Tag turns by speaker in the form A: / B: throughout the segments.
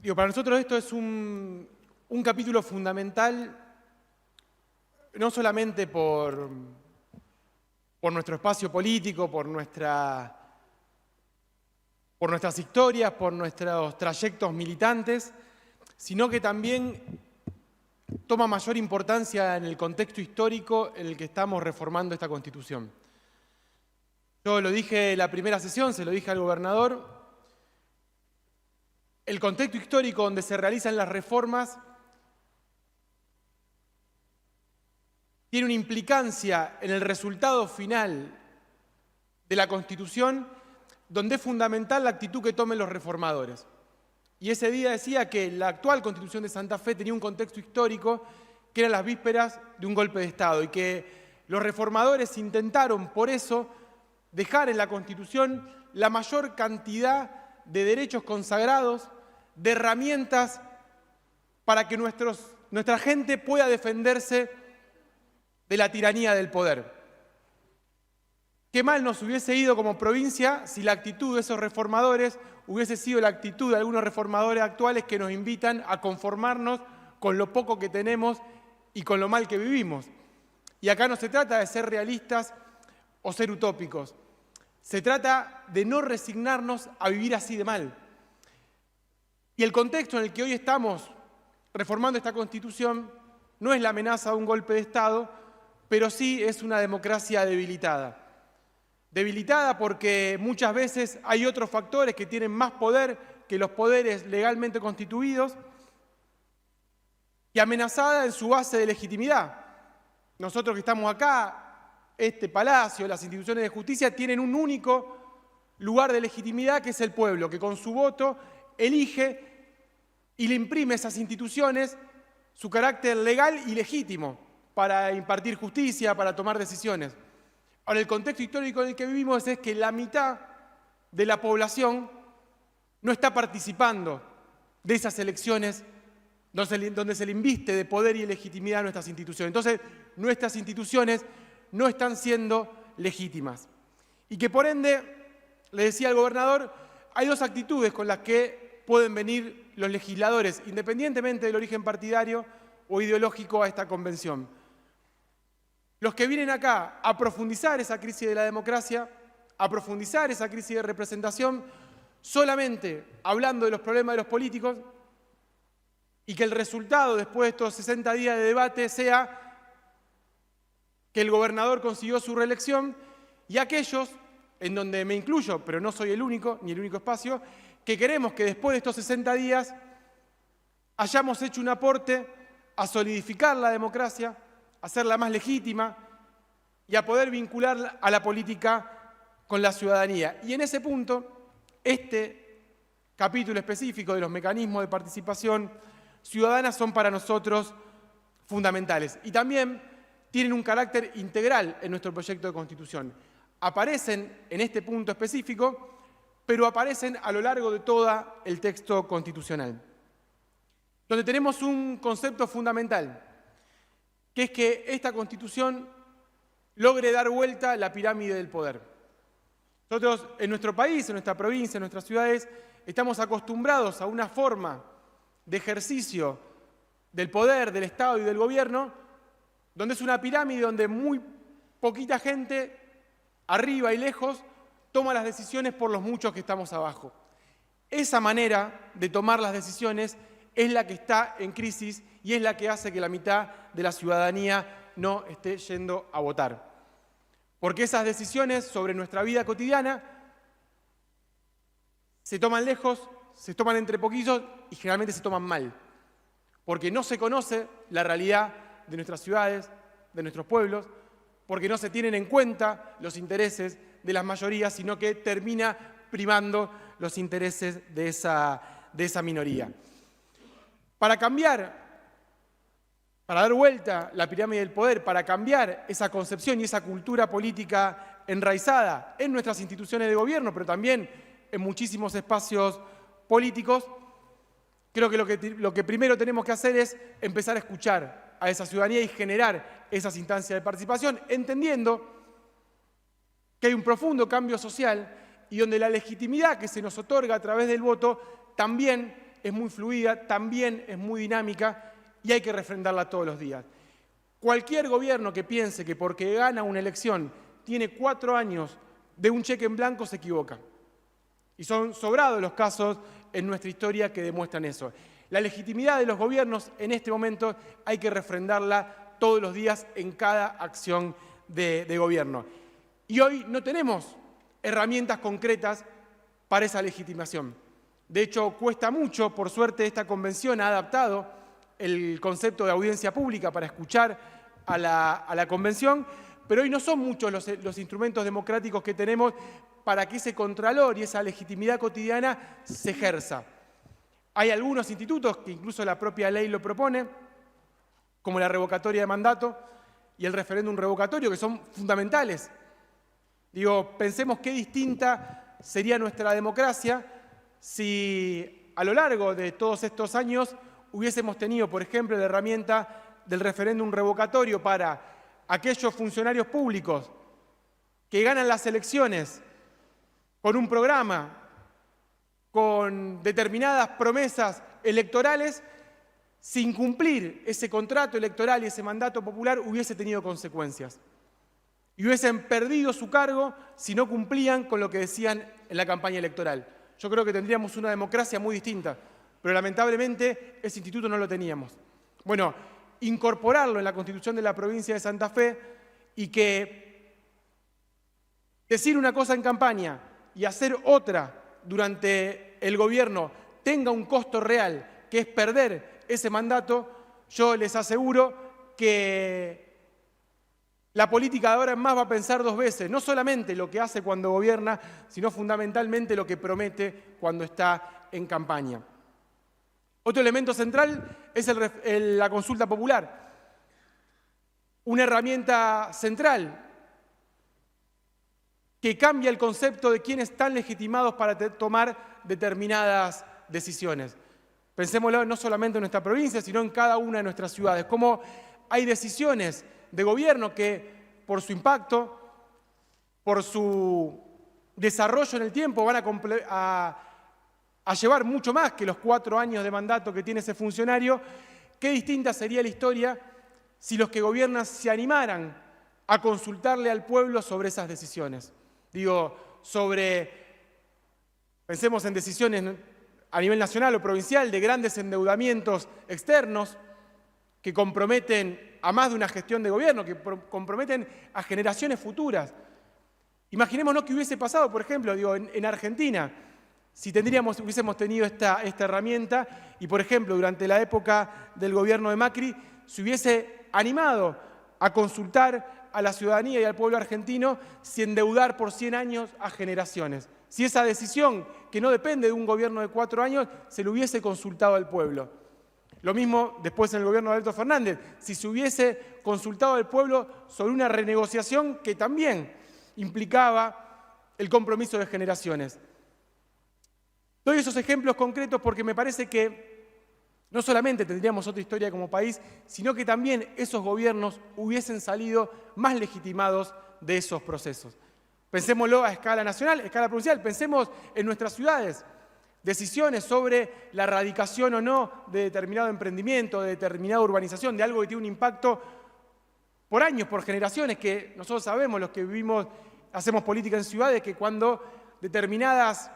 A: Para nosotros esto es un capítulo fundamental, no solamente por nuestro espacio político, por nuestras historias, por nuestros trayectos militantes, sino que también toma mayor importancia en el contexto histórico en el que estamos reformando esta Constitución. Yo lo dije en la primera sesión, se lo dije al gobernador. El contexto histórico donde se realizan las reformas tiene una implicancia en el resultado final de la Constitución, donde es fundamental la actitud que tomen los reformadores. Y ese día decía que la actual Constitución de Santa Fe tenía un contexto histórico que eran las vísperas de un golpe de Estado y que los reformadores intentaron, por eso, dejar en la Constitución la mayor cantidad de derechos consagrados, de herramientas para que nuestra gente pueda defenderse de la tiranía del poder. Qué mal nos hubiese ido como provincia si la actitud de esos reformadores hubiese sido la actitud de algunos reformadores actuales que nos invitan a conformarnos con lo poco que tenemos y con lo mal que vivimos. Y acá no se trata de ser realistas o ser utópicos. Se trata de no resignarnos a vivir así de mal. Y el contexto en el que hoy estamos reformando esta Constitución no es la amenaza de un golpe de Estado, pero sí es una democracia debilitada. Debilitada porque muchas veces hay otros factores que tienen más poder que los poderes legalmente constituidos y amenazada en su base de legitimidad. Nosotros que estamos acá, este palacio, las instituciones de justicia tienen un único lugar de legitimidad que es el pueblo, que con su voto elige y le imprime a esas instituciones su carácter legal y legítimo para impartir justicia, para tomar decisiones. Ahora, el contexto histórico en el que vivimos es que la mitad de la población no está participando de esas elecciones donde se le inviste de poder y legitimidad a nuestras instituciones. Entonces, nuestras instituciones no están siendo legítimas. Y que por ende, le decía al gobernador, hay dos actitudes con las que pueden venir los legisladores, independientemente del origen partidario o ideológico, a esta convención. Los que vienen acá a profundizar esa crisis de la democracia, a profundizar esa crisis de representación, solamente hablando de los problemas de los políticos, y que el resultado después de estos 60 días de debate sea que el gobernador consiguió su reelección, y aquellos, en donde me incluyo, pero no soy el único, ni el único espacio, que queremos que después de estos 60 días hayamos hecho un aporte a solidificar la democracia, a hacerla más legítima y a poder vincular a la política con la ciudadanía. Y en ese punto, este capítulo específico de los mecanismos de participación ciudadana son para nosotros fundamentales. Y también tienen un carácter integral en nuestro proyecto de Constitución. Aparecen en este punto específico, pero aparecen a lo largo de todo el texto constitucional. Donde tenemos un concepto fundamental, que es que esta Constitución logre dar vuelta a la pirámide del poder. Nosotros en nuestro país, en nuestra provincia, en nuestras ciudades, estamos acostumbrados a una forma de ejercicio del poder, del Estado y del gobierno, donde es una pirámide donde muy poquita gente, arriba y lejos, toma las decisiones por los muchos que estamos abajo. Esa manera de tomar las decisiones es la que está en crisis y es la que hace que la mitad de la ciudadanía no esté yendo a votar. Porque esas decisiones sobre nuestra vida cotidiana se toman lejos, se toman entre poquillos y generalmente se toman mal. Porque no se conoce la realidad de nuestras ciudades, de nuestros pueblos, porque no se tienen en cuenta los intereses de las mayorías, sino que termina primando los intereses de esa minoría. Para dar vuelta la pirámide del poder, para cambiar esa concepción y esa cultura política enraizada en nuestras instituciones de gobierno, pero también en muchísimos espacios políticos, creo que lo que primero tenemos que hacer es empezar a escuchar a esa ciudadanía y generar esas instancias de participación, entendiendo que hay un profundo cambio social y donde la legitimidad que se nos otorga a través del voto también es muy fluida, también es muy dinámica y hay que refrendarla todos los días. Cualquier gobierno que piense que porque gana una elección tiene 4 años de un cheque en blanco se equivoca. Y son sobrados los casos en nuestra historia que demuestran eso. La legitimidad de los gobiernos en este momento hay que refrendarla todos los días en cada acción de gobierno. Y hoy no tenemos herramientas concretas para esa legitimación. De hecho, cuesta mucho, por suerte esta convención ha adaptado el concepto de audiencia pública para escuchar a la convención, pero hoy no son muchos los instrumentos democráticos que tenemos para que ese contralor y esa legitimidad cotidiana se ejerza. Hay algunos institutos que incluso la propia ley lo propone, como la revocatoria de mandato y el referéndum revocatorio, que son fundamentales. Digo, pensemos qué distinta sería nuestra democracia si a lo largo de todos estos años hubiésemos tenido, por ejemplo, la herramienta del referéndum revocatorio para aquellos funcionarios públicos que ganan las elecciones con un programa, con determinadas promesas electorales, sin cumplir ese contrato electoral y ese mandato popular hubiese tenido consecuencias. Y hubiesen perdido su cargo si no cumplían con lo que decían en la campaña electoral. Yo creo que tendríamos una democracia muy distinta, pero lamentablemente ese instituto no lo teníamos. Bueno, incorporarlo en la Constitución de la provincia de Santa Fe y que decir una cosa en campaña y hacer otra durante el gobierno tenga un costo real, que es perder ese mandato, yo les aseguro que la política de ahora en más va a pensar 2 veces, no solamente lo que hace cuando gobierna, sino fundamentalmente lo que promete cuando está en campaña. Otro elemento central es la consulta popular, una herramienta central que cambia el concepto de quiénes están legitimados para tomar determinadas decisiones. Pensémoslo no solamente en nuestra provincia, sino en cada una de nuestras ciudades. Cómo hay decisiones de gobierno que, por su impacto, por su desarrollo en el tiempo, van a llevar mucho más que los 4 años de mandato que tiene ese funcionario. Qué distinta sería la historia si los que gobiernan se animaran a consultarle al pueblo sobre esas decisiones. Digo, pensemos en decisiones a nivel nacional o provincial de grandes endeudamientos externos que comprometen a más de una gestión de gobierno, que comprometen a generaciones futuras. Imaginémonos qué hubiese pasado, por ejemplo, en Argentina, si hubiésemos tenido esta herramienta y, por ejemplo, durante la época del gobierno de Macri, se hubiese animado a consultar a la ciudadanía y al pueblo argentino si endeudar por 100 años a generaciones. Si esa decisión, que no depende de un gobierno de 4 años, se lo hubiese consultado al pueblo. Lo mismo después en el gobierno de Alberto Fernández, si se hubiese consultado al pueblo sobre una renegociación que también implicaba el compromiso de generaciones. Doy esos ejemplos concretos porque me parece que no solamente tendríamos otra historia como país, sino que también esos gobiernos hubiesen salido más legitimados de esos procesos. Pensémoslo a escala nacional, a escala provincial, pensemos en nuestras ciudades. Decisiones sobre la erradicación o no de determinado emprendimiento, de determinada urbanización, de algo que tiene un impacto por años, por generaciones, que nosotros sabemos, los que vivimos, hacemos política en ciudades, que cuando determinadas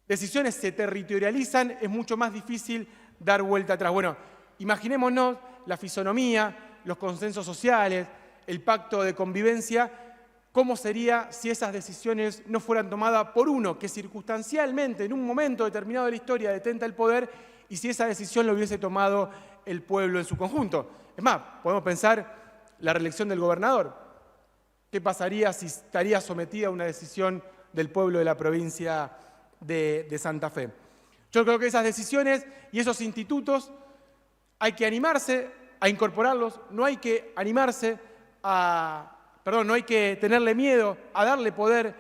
A: decisiones se territorializan es mucho más difícil dar vuelta atrás. Bueno, imaginémonos la fisonomía, los consensos sociales, el pacto de convivencia, cómo sería si esas decisiones no fueran tomadas por uno que circunstancialmente en un momento determinado de la historia detenta el poder y si esa decisión lo hubiese tomado el pueblo en su conjunto. Es más, podemos pensar la reelección del gobernador. ¿Qué pasaría si estaría sometida a una decisión del pueblo de la provincia de Santa Fe? Yo creo que esas decisiones y esos institutos hay que animarse a incorporarlos, no hay que no hay que tenerle miedo a darle poder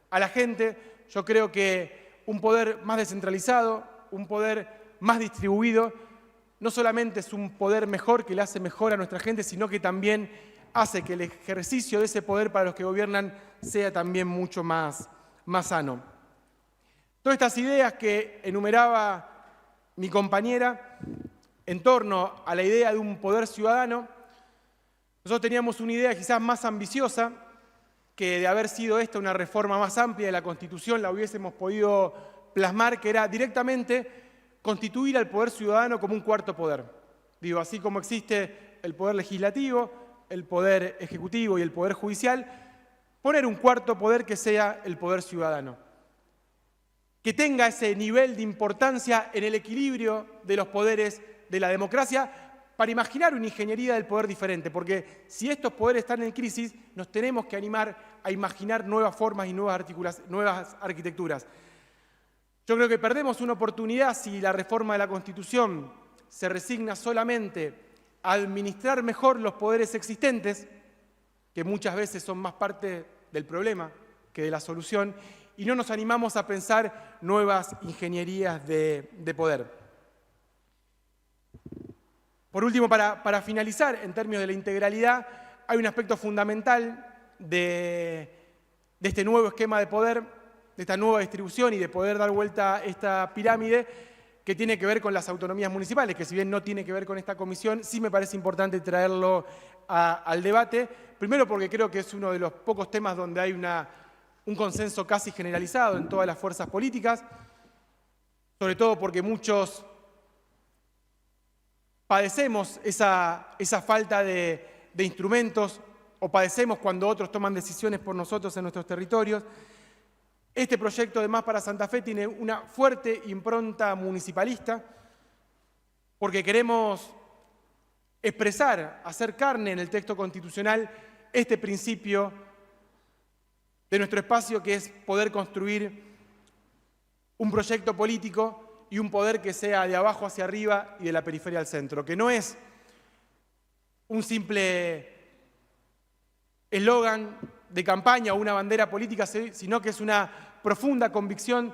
A: a la gente. Yo creo que un poder más descentralizado, un poder más distribuido, no solamente es un poder mejor que le hace mejor a nuestra gente, sino que también hace que el ejercicio de ese poder para los que gobiernan sea también mucho más sano. Todas estas ideas que enumeraba mi compañera en torno a la idea de un poder ciudadano. Nosotros teníamos una idea quizás más ambiciosa, que de haber sido esta una reforma más amplia de la Constitución la hubiésemos podido plasmar, que era directamente constituir al poder ciudadano como un cuarto poder. Digo, así como existe el poder legislativo, el poder ejecutivo y el poder judicial, poner un cuarto poder que sea el poder ciudadano, que tenga ese nivel de importancia en el equilibrio de los poderes de la democracia, para imaginar una ingeniería del poder diferente, porque si estos poderes están en crisis, nos tenemos que animar a imaginar nuevas formas y nuevas arquitecturas. Yo creo que perdemos una oportunidad si la reforma de la Constitución se resigna solamente a administrar mejor los poderes existentes, que muchas veces son más parte del problema que de la solución, y no nos animamos a pensar nuevas ingenierías de poder. Por último, para finalizar, en términos de la integralidad, hay un aspecto fundamental de este nuevo esquema de poder, de esta nueva distribución y de poder dar vuelta a esta pirámide, que tiene que ver con las autonomías municipales, que si bien no tiene que ver con esta comisión, sí me parece importante traerlo al debate. Primero porque creo que es uno de los pocos temas donde hay un consenso casi generalizado en todas las fuerzas políticas, sobre todo porque muchos padecemos esa falta de instrumentos, o padecemos cuando otros toman decisiones por nosotros en nuestros territorios. Este proyecto de Más para Santa Fe tiene una fuerte impronta municipalista, porque queremos expresar, hacer carne en el texto constitucional este principio de nuestro espacio, que es poder construir un proyecto político y un poder que sea de abajo hacia arriba y de la periferia al centro, que no es un simple eslogan de campaña o una bandera política, sino que es una profunda convicción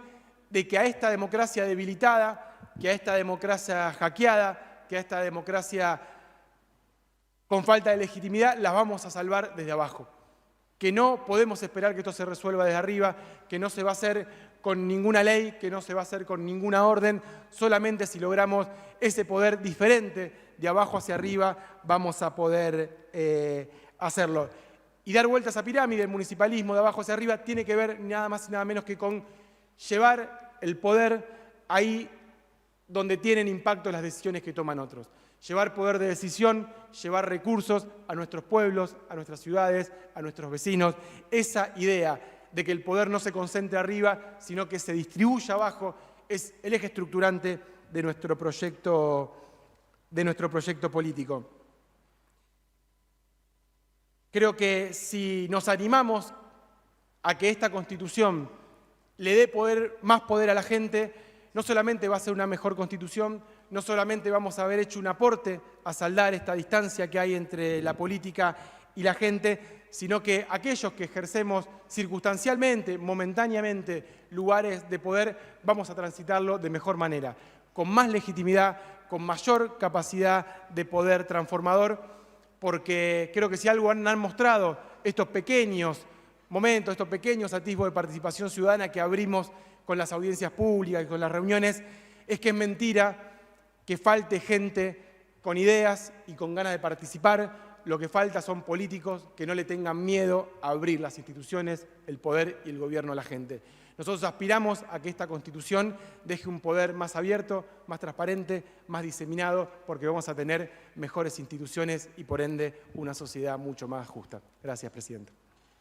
A: de que a esta democracia debilitada, que a esta democracia hackeada, que a esta democracia con falta de legitimidad, las vamos a salvar desde abajo. Que no podemos esperar que esto se resuelva desde arriba, que no se va a hacer con ninguna ley, que no se va a hacer con ninguna orden, solamente si logramos ese poder diferente de abajo hacia arriba vamos a poder hacerlo. Y dar vuelta a esa pirámide, el municipalismo de abajo hacia arriba, tiene que ver nada más y nada menos que con llevar el poder ahí donde tienen impacto las decisiones que toman otros. Llevar poder de decisión, llevar recursos a nuestros pueblos, a nuestras ciudades, a nuestros vecinos. Esa idea de que el poder no se concentre arriba, sino que se distribuya abajo, es el eje estructurante de nuestro proyecto político. Creo que si nos animamos a que esta Constitución le dé más poder a la gente, no solamente va a ser una mejor Constitución, no solamente vamos a haber hecho un aporte a saldar esta distancia que hay entre la política y la gente, sino que aquellos que ejercemos circunstancialmente, momentáneamente, lugares de poder, vamos a transitarlo de mejor manera, con más legitimidad, con mayor capacidad de poder transformador, porque creo que si algo han mostrado estos pequeños momentos, estos pequeños atisbos de participación ciudadana que abrimos con las audiencias públicas y con las reuniones, es que es mentira que falte gente con ideas y con ganas de participar. Lo que falta son políticos que no le tengan miedo a abrir las instituciones, el poder y el gobierno a la gente. Nosotros aspiramos a que esta Constitución deje un poder más abierto, más transparente, más diseminado, porque vamos a tener mejores instituciones y por ende una sociedad mucho más justa. Gracias, Presidenta.